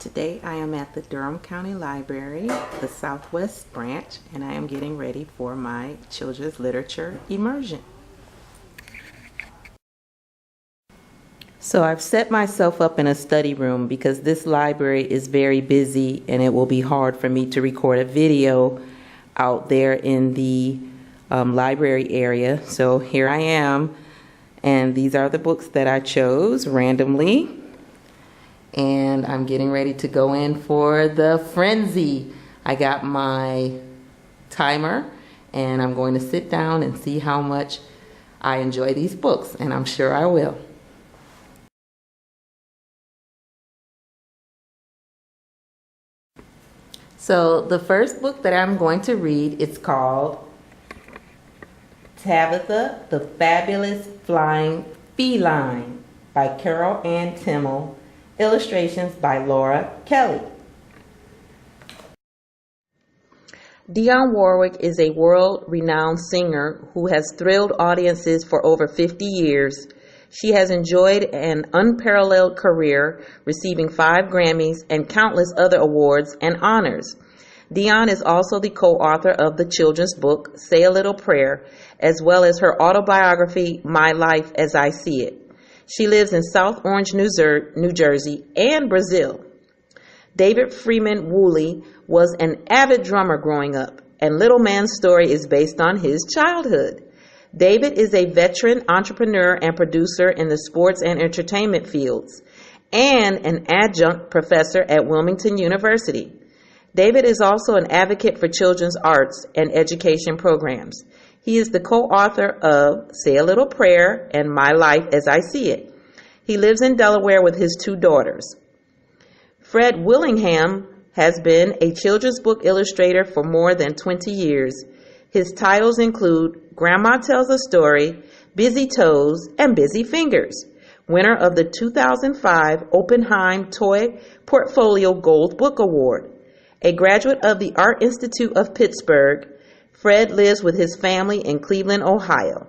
Today I am at the Durham County Library, the Southwest Branch, and I am getting ready for my children's literature immersion. So I've set myself up in a study room because this library is very busy and it will be hard for me to record a video out there in the library area. So here I am, and these are the books that I chose randomly. And I'm getting ready to go in for the frenzy. I got my timer, and I'm going to sit down and see how much I enjoy these books, and I'm sure I will. So the first book that I'm going to read is called Tabitha, the Fabulous Flying Feline by Carol Ann Timmell. Illustrations by Laura Kelly. Dionne Warwick is a world-renowned singer who has thrilled audiences for over 50 years. She has enjoyed an unparalleled career, receiving 5 Grammys and countless other awards and honors. Dionne is also the co-author of the children's book, Say a Little Prayer, as well as her autobiography, My Life as I See It. She lives in South Orange, New Jersey, and Brazil. David Freeman Wooley was an avid drummer growing up, and Little Man's story is based on his childhood. David is a veteran entrepreneur and producer in the sports and entertainment fields, and an adjunct professor at Wilmington University. David is also an advocate for children's arts and education programs. He is the co-author of Say a Little Prayer and My Life as I See It. He lives in Delaware with his 2 daughters. Fred Willingham has been a children's book illustrator for more than 20 years. His titles include Grandma Tells a Story, Busy Toes, and Busy Fingers, winner of the 2005 Oppenheim Toy Portfolio Gold Book Award. A graduate of the Art Institute of Pittsburgh, Fred lives with his family in Cleveland, Ohio.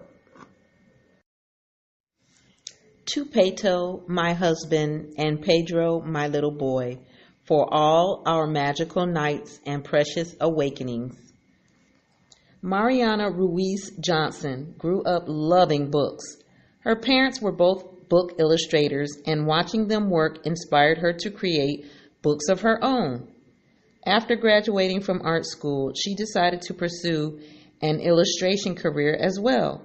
Tupeto, my husband, and Pedro, my little boy, for all our magical nights and precious awakenings. Mariana Ruiz Johnson grew up loving books. Her parents were both book illustrators, and watching them work inspired her to create books of her own. After graduating from art school, she decided to pursue an illustration career as well.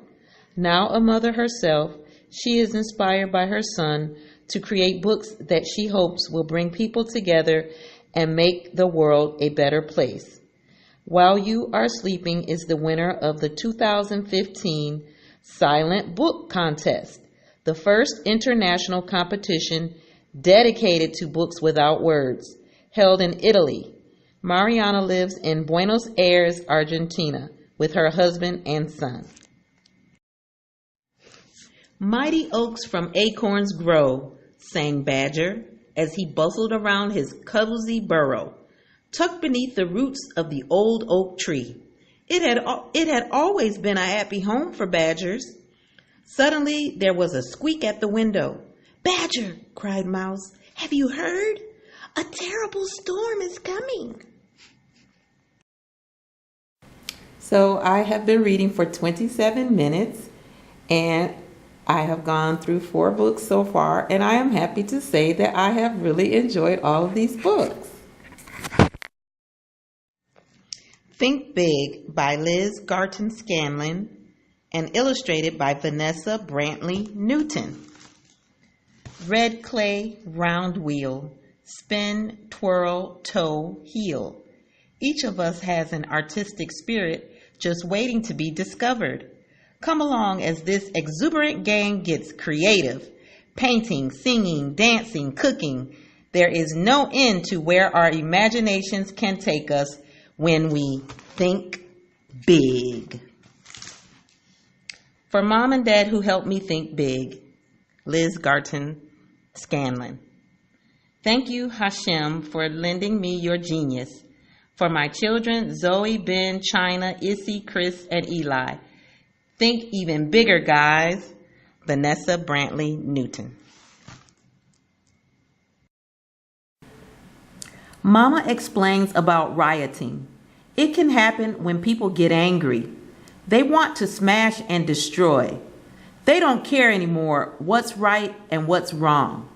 Now a mother herself, she is inspired by her son to create books that she hopes will bring people together and make the world a better place. While You Are Sleeping is the winner of the 2015 Silent Book Contest, the first international competition dedicated to books without words, held in Italy. Mariana lives in Buenos Aires, Argentina, with her husband and son. Mighty oaks from acorns grow, sang Badger, as he bustled around his cozy burrow, tucked beneath the roots of the old oak tree. It had always been a happy home for badgers. Suddenly there was a squeak at the window. "Badger," cried Mouse, "have you heard? A terrible storm is coming." So I have been reading for 27 minutes, and I have gone through 4 books so far, and I am happy to say that I have really enjoyed all of these books. Think Big by Liz Garton Scanlon and illustrated by Vanessa Brantly Newton. Red clay, round wheel, spin, twirl, toe, heel. Each of us has an artistic spirit just waiting to be discovered. Come along as this exuberant gang gets creative. Painting, singing, dancing, cooking. There is no end to where our imaginations can take us when we think big. For Mom and Dad who helped me think big, Liz Garton Scanlon. Thank you, Hashem, for lending me your genius. For my children, Zoe, Ben, China, Issy, Chris, and Eli. Think even bigger, guys. Vanessa Brantly Newton. Mama explains about rioting. It can happen when people get angry. They want to smash and destroy. They don't care anymore what's right and what's wrong.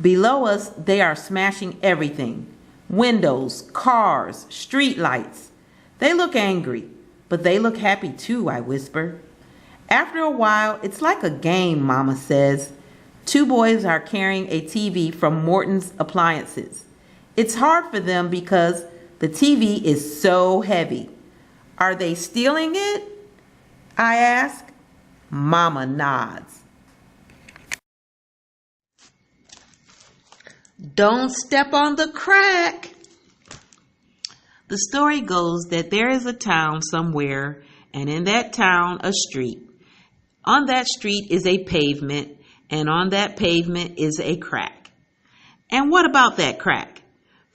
Below us, they are smashing everything. Windows, cars, street lights. They look angry, but they look happy too, I whisper. After a while, it's like a game, Mama says. 2 boys are carrying a TV from Morton's Appliances. It's hard for them because the TV is so heavy. Are they stealing it? I ask. Mama nods. Don't step on the crack. The story goes that there is a town somewhere, and in that town, a street. On that street is a pavement, and on that pavement is a crack. And what about that crack?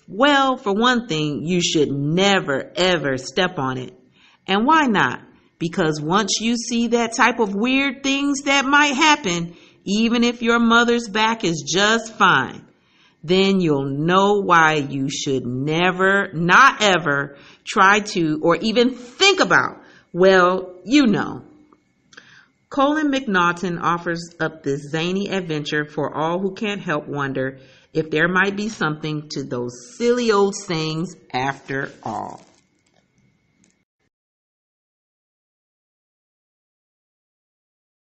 Well, for one thing, you should never, ever step on it. And why not? Because once you see that type of weird things that might happen, even if your mother's back is just fine, then you'll know why you should never, not ever, try to or even think about, well, you know. Colin McNaughton offers up this zany adventure for all who can't help wonder if there might be something to those silly old sayings after all.